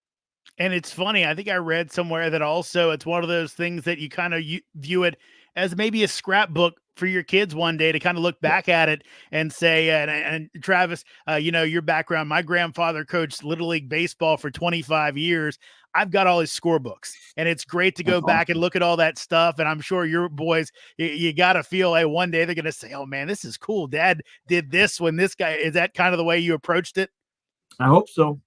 And it's funny. I think I read somewhere that also it's one of those things that you kind of view it as maybe a scrapbook for your kids one day to kind of look back at it and say, and Travis, your background, my grandfather coached Little League Baseball for 25 years. I've got all his scorebooks, and it's great to go back and look at all that stuff. And I'm sure your boys, you got to feel, hey, one day they're going to say, oh man, this is cool. Dad did this when this guy, is that kind of the way you approached it? I hope so,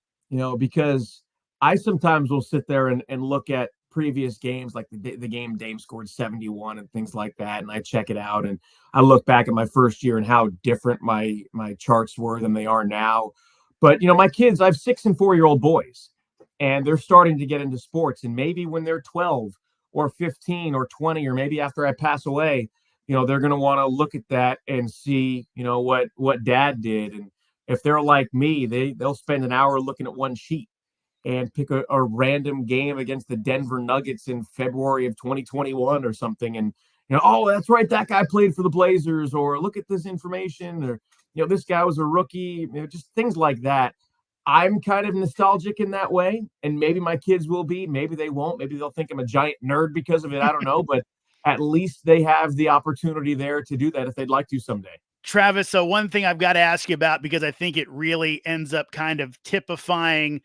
because I sometimes will sit there and look at previous games, like the game Dame scored 71 and things like that, and I check it out, and I look back at my first year and how different my charts were than they are now. But my kids, I have 6 and 4-year-old boys, and they're starting to get into sports, and maybe when they're 12 or 15 or 20, or maybe after I pass away, they're going to want to look at that and see what dad did. And if they're like me, they'll spend an hour looking at one sheet and pick a random game against the Denver Nuggets in February of 2021 or something. And, oh, that's right, that guy played for the Blazers, or look at this information, or, this guy was a rookie, just things like that. I'm kind of nostalgic in that way, and maybe my kids will be, maybe they won't, maybe they'll think I'm a giant nerd because of it. I don't know, but at least they have the opportunity there to do that if they'd like to someday. Travis, so one thing I've got to ask you about, because I think it really ends up kind of typifying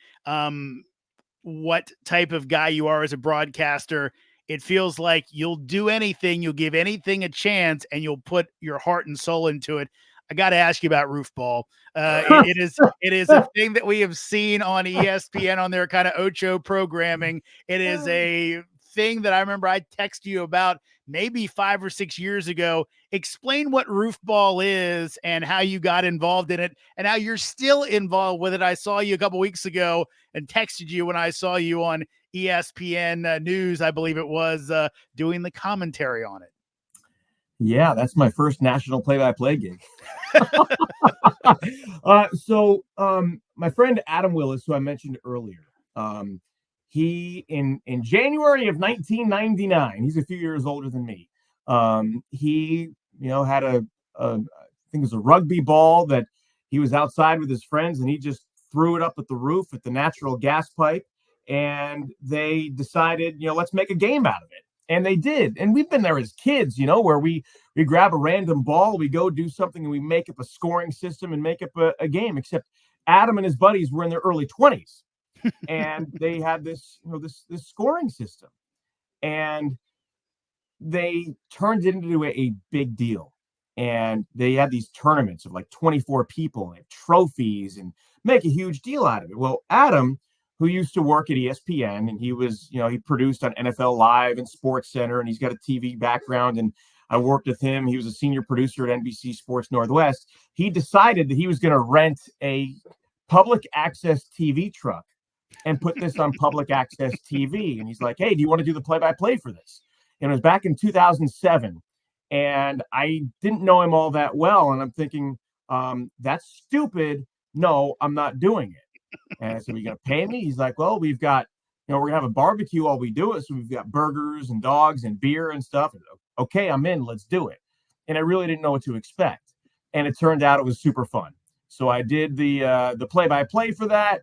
what type of guy you are as a broadcaster. It feels like you'll do anything, you'll give anything a chance, and you'll put your heart and soul into it. I got to ask you about Roofball. It is a thing that we have seen on ESPN on their kind of Ocho programming. It is a thing that I remember I texted you about maybe 5 or 6 years ago. Explain what Roofball is and how you got involved in it and how you're still involved with it. I saw you a couple weeks ago and texted you when I saw you on ESPN News, I believe it was, doing the commentary on it. Yeah, that's my first national play-by-play gig. My friend Adam Willis, who I mentioned earlier, he in January of 1999, he's a few years older than me. He had I think it was a rugby ball that he was outside with his friends, and he just threw it up at the roof at the natural gas pipe, and they decided, let's make a game out of it. And they did. And we've been there as kids, where we grab a random ball, we go do something, and we make up a scoring system and make up a game. Except Adam and his buddies were in their early 20s, and they had this scoring system, and they turned it into a big deal. And they had these tournaments of like 24 people and trophies and make a huge deal out of it. Well, Adam, who used to work at ESPN, and he was, he produced on NFL Live and Sports Center, and he's got a TV background. And I worked with him. He was a senior producer at NBC Sports Northwest. He decided that he was going to rent a public access TV truck and put this on public access TV. And he's like, hey, do you want to do the play-by-play for this? And it was back in 2007. And I didn't know him all that well. And I'm thinking, that's stupid. No, I'm not doing it. And I said, are you going to pay me? He's like, well, we've got, we're going to have a barbecue while we do it. So we've got burgers and dogs and beer and stuff. And, okay, I'm in, let's do it. And I really didn't know what to expect. And it turned out it was super fun. So I did the play-by-play for that,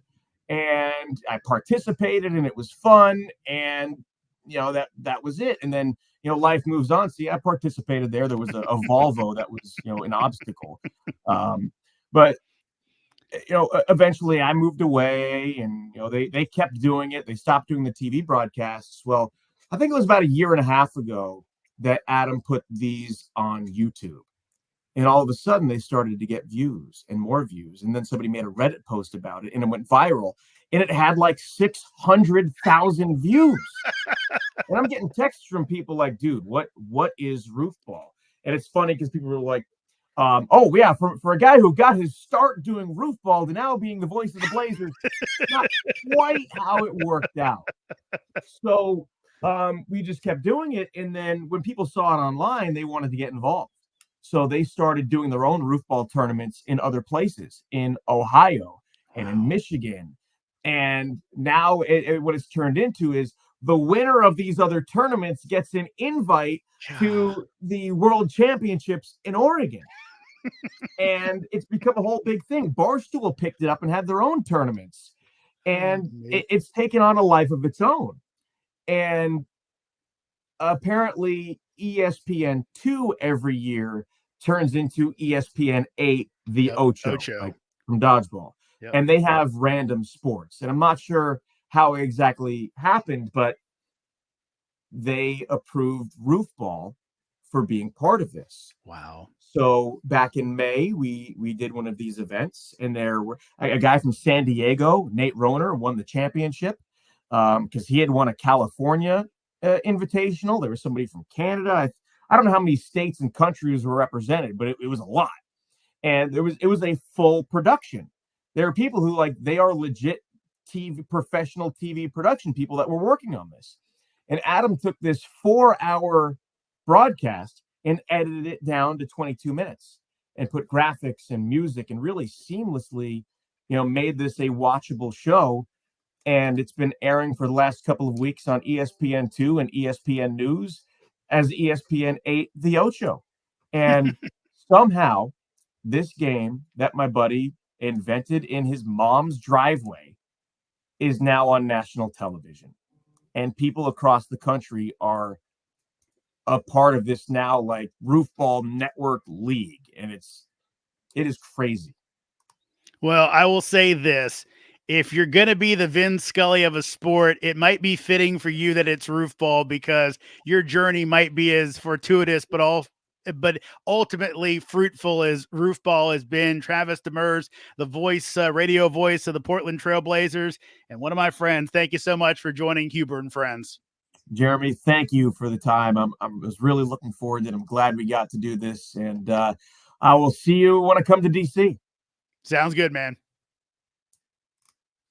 and I participated, and it was fun. And, that was it. And then, life moves on. See, I participated there. There was a Volvo that was, an obstacle. But eventually I moved away, and, they kept doing it. They stopped doing the TV broadcasts. Well, I think it was about a year and a half ago that Adam put these on YouTube. And all of a sudden they started to get views and more views. And then somebody made a Reddit post about it, and it went viral, and it had like 600,000 views. And I'm getting texts from people like, dude, what is Roofball? And it's funny because people were like, oh yeah, for a guy who got his start doing Roofball to now being the voice of the Blazers, not quite how it worked out. So we just kept doing it. And then when people saw it online, they wanted to get involved. So they started doing their own Roofball tournaments in other places, in Ohio and in Michigan. And now what it's turned into is the winner of these other tournaments gets an invite to the World Championships in Oregon. And it's become a whole big thing. Barstool picked it up and had their own tournaments. And it's taken on a life of its own. And apparently ESPN2 every year turns into ESPN8, the Ocho. Like from Dodgeball. Yep. And they have random sports. And I'm not sure how it exactly happened, but they approved Roofball for being part of this. Wow. So back in May, we did one of these events, and there were a guy from San Diego, Nate Roner, won the championship because he had won a California invitational. There was somebody from Canada. I don't know how many states and countries were represented, but it was a lot. And it was a full production. There are people who they are legit professional TV production people that were working on this. And Adam took this 4-hour broadcast and edited it down to 22 minutes and put graphics and music and really seamlessly, made this a watchable show. And it's been airing for the last couple of weeks on ESPN2 and ESPN News as ESPN8, the Ocho. And somehow this game that my buddy invented in his mom's driveway is now on national television. And people across the country are a part of this now, like Roofball Network League. And it is crazy. Well, I will say this. If you're going to be the Vin Scully of a sport, it might be fitting for you that it's Roofball, because your journey might be as fortuitous, but ultimately fruitful as Roofball has been. Travis Demers, the radio voice of the Portland Trailblazers, and one of my friends. Thank you so much for joining Huber and Friends. Jeremy, thank you for the time. I was really looking forward to it. I'm glad we got to do this, and I will see you when I come to DC. Sounds good, man.